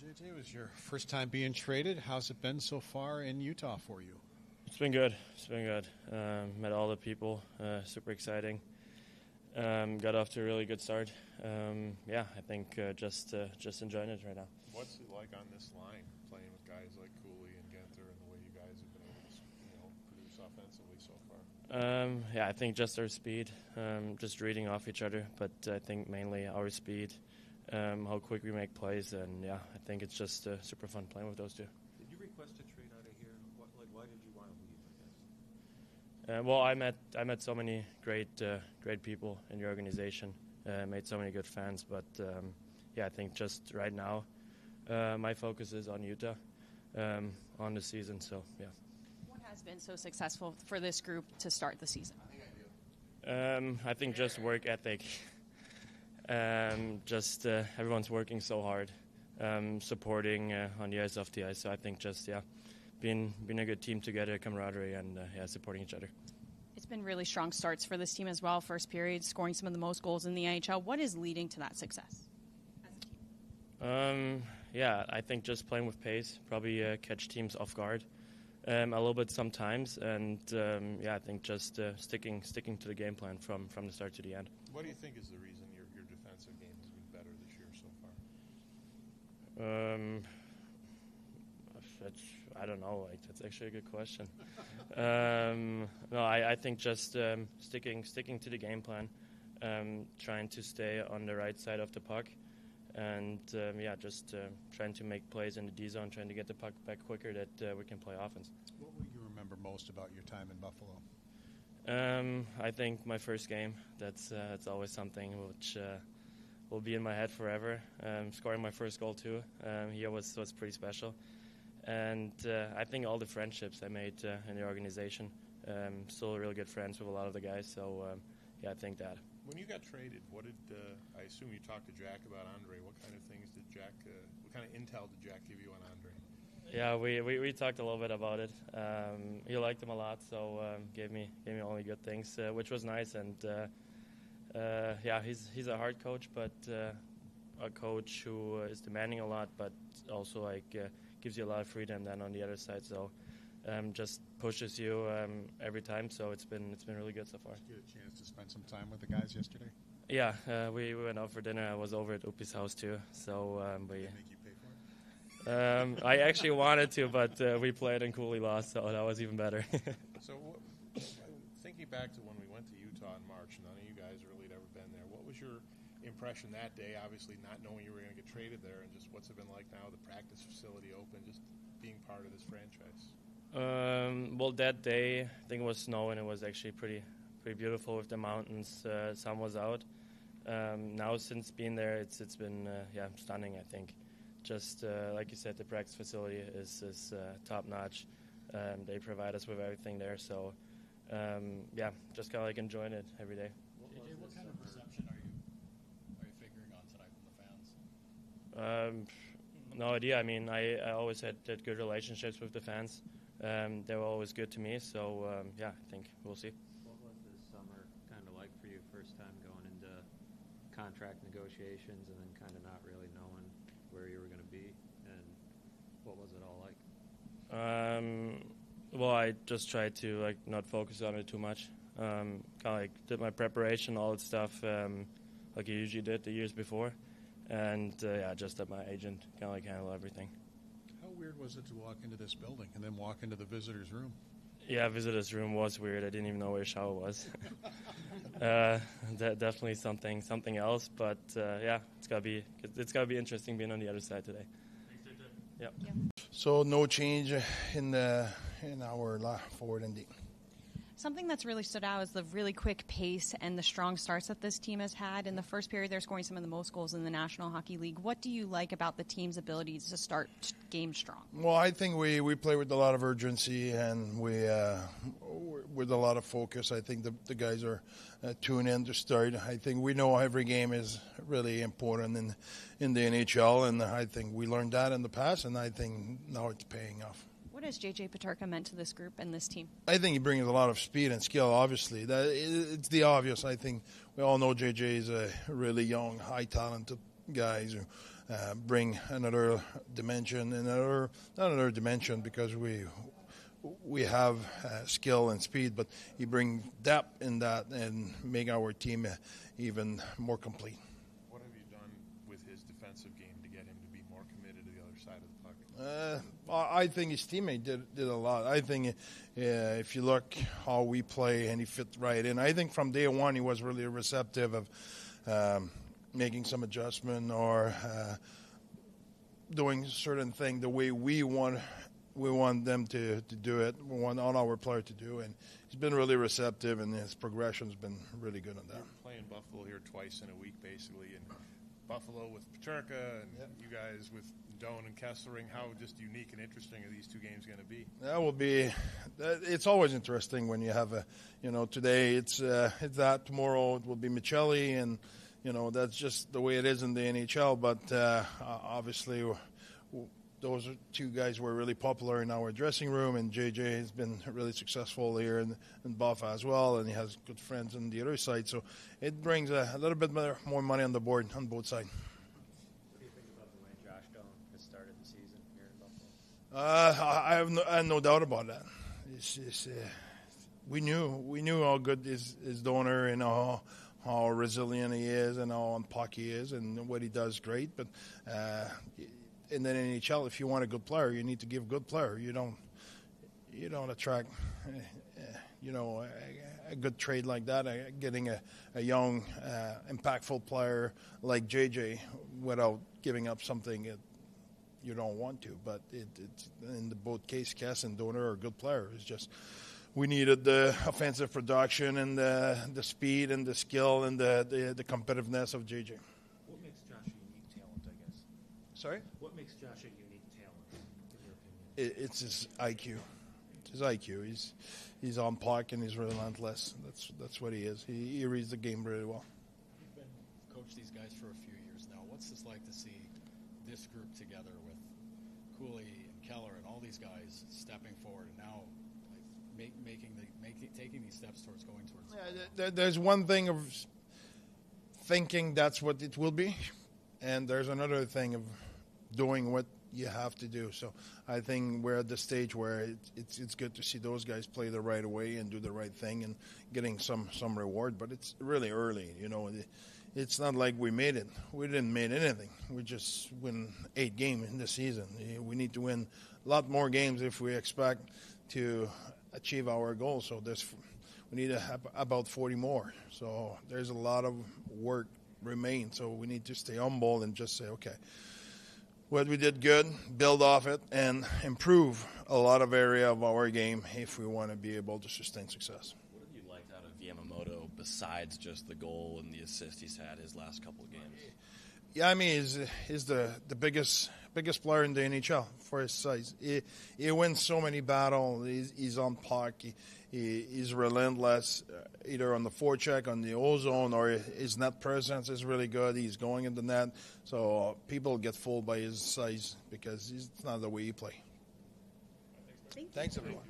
JJ, it was your first time being traded. How's it been so far in Utah for you? It's been good. Met all the people. Super exciting. Got off to a really good start. I think just enjoying it right now. What's it like on this line, playing with guys like Cooley and Genter, and the way you guys have been able to, produce offensively so far? I think just our speed, just reading off each other, but I think mainly our speed, how quick we make plays, and I think it's just super fun playing with those two. Did you request a trade out of here? Why did you want to leave, I guess? I met so many great people in the organization, made so many good fans, but I think just right now, my focus is on Utah, on the season. So What has been so successful for this group to start the season? I think just work ethic. Everyone's working so hard, supporting on the ice, off the ice. So I think just being a good team together, camaraderie, and supporting each other. It's been really strong starts for this team as well. First period, scoring some of the most goals in the NHL. What is leading to that success as a team? I think just playing with pace, probably catch teams off guard a little bit sometimes, and I think just sticking to the game plan from the start to the end. What do you think is the reason your defensive game has been better this year so far? I don't know. That's actually a good question. I think just sticking to the game plan, trying to stay on the right side of the puck, and just trying to make plays in the D zone, trying to get the puck back quicker that we can play offense. What will you remember most about your time in Buffalo? I think my first game. That's always something which will be in my head forever. Scoring my first goal too here was pretty special. And I think all the friendships I made in the organization, still really good friends with a lot of the guys. So, I think that. When you got traded, what did I assume you talked to Jack about André? What kind of things did Jack? What kind of intel did Jack give you on André? Yeah, we talked a little bit about it. He liked him a lot, so gave me only good things, which was nice. And he's a hard coach, but a coach who is demanding a lot, but also gives you a lot of freedom then on the other side. So just pushes you every time. So it's been really good so far. Did you get a chance to spend some time with the guys yesterday? Yeah, we went out for dinner. I was over at Upi's house too. So Did they make you pay for it? I actually wanted to, but we played and Cooley lost, so that was even better. So thinking back to when we went to Utah in March, none of you guys really had ever been there. What was your impression that day, obviously not knowing you were going to get traded there, and just what's it been like now, the practice facility open, just being part of this franchise? That day, I think it was snow, and it was actually pretty beautiful with the mountains. Sun was out. Now, since being there, it's been stunning, I think. Just like you said, the practice facility is top-notch. They provide us with everything there, so just kind of like enjoying it every day. JJ, what kind of reception are you figuring on tonight from the fans? No idea. I mean, I always had good relationships with the fans. They were always good to me, so I think we'll see. What was this summer kind of like for you, first time going into contract negotiations and then kind of not really knowing where you were going to be, and what was it all like? I just tried to not focus on it too much. Kind of did my preparation, all that stuff, like I usually did the years before, and just let my agent kind of handle everything. How weird was it to walk into this building and then walk into the visitor's room? Yeah, visitor's room was weird. I didn't even know where a shower was. Definitely something else, but it's gotta be interesting being on the other side today. Yep. Yeah. So no change in our forward and D. Something that's really stood out is the really quick pace and the strong starts that this team has had. In the first period, they're scoring some of the most goals in the National Hockey League. What do you like about the team's ability to start games strong? Well, I think we play with a lot of urgency and we with a lot of focus. I think the guys are tuned in to start. I think we know every game is really important in the NHL, and I think we learned that in the past, and I think now it's paying off. What has J.J. Peterka meant to this group and this team? I think he brings a lot of speed and skill, obviously. It's the obvious. I think we all know J.J. is a really young, high-talented guy who bring another dimension, not another dimension because we have skill and speed, but he brings depth in that and make our team even more complete. What have you done with his defensive game to get him to be more committed to the other side of the puck? I think his teammate did a lot. I think if you look how we play and he fit right in, I think from day one he was really receptive of making some adjustment or doing certain thing the way we want them to do it. We want all our players to do, and he's been really receptive, and his progression's been really good on that. You're playing Buffalo here twice in a week, basically, and Buffalo with Peterka, and you guys with Doan and Kesslering. How just unique and interesting are these two games going to be? That will be. It's always interesting when you have today it's that, tomorrow it will be Michelli, and that's just the way it is in the NHL. But obviously, those are two guys who are really popular in our dressing room, and JJ has been really successful here in Buff as well, and he has good friends on the other side. So it brings a little bit more money on the board on both sides. What do you think about the way Josh Doan has started the season here in Buffalo? I have no doubt about that. We knew how good his donor and how resilient he is and how on puck he is and what he does great. But in the NHL, if you want a good player, you need to give good player. You don't attract a good trade like that, getting a young, impactful player like JJ without giving up something you don't want to. But it's in both case, Cass and Donor are good players. It's just we needed the offensive production and the speed and the skill and the competitiveness of JJ. What makes Josh a unique talent, I guess? Sorry? What makes Josh a unique talent, in your opinion? It's his IQ. It's his IQ. He's on puck and he's relentless. That's what he is. He reads the game really well. You've been coached these guys for a few years now. What's this like to see this group together with Cooley and Keller and all these guys stepping forward and now taking these steps towards going towards? There's one thing of thinking that's what it will be, and there's another thing of doing what you have to do. So I think we're at the stage where it's good to see those guys play the right way and do the right thing and getting some reward. But it's really early, It's not like we made it. We didn't make anything. We just win 8 games in the season. We need to win a lot more games if we expect to achieve our goals. So we need to have about 40 more. So there's a lot of work remains. So we need to stay humble and just say, okay, what we did good, build off it, and improve a lot of area of our game if we want to be able to sustain success. What have you liked out of Yamamoto besides just the goal and the assist he's had his last couple of games? Yeah, I mean, he's the biggest player in the NHL for his size. He wins so many battles. He's on puck. He's relentless, either on the forecheck, on the O-zone, or his net presence is really good. He's going in the net. So people get fooled by his size because it's not the way he plays. Thanks, everyone.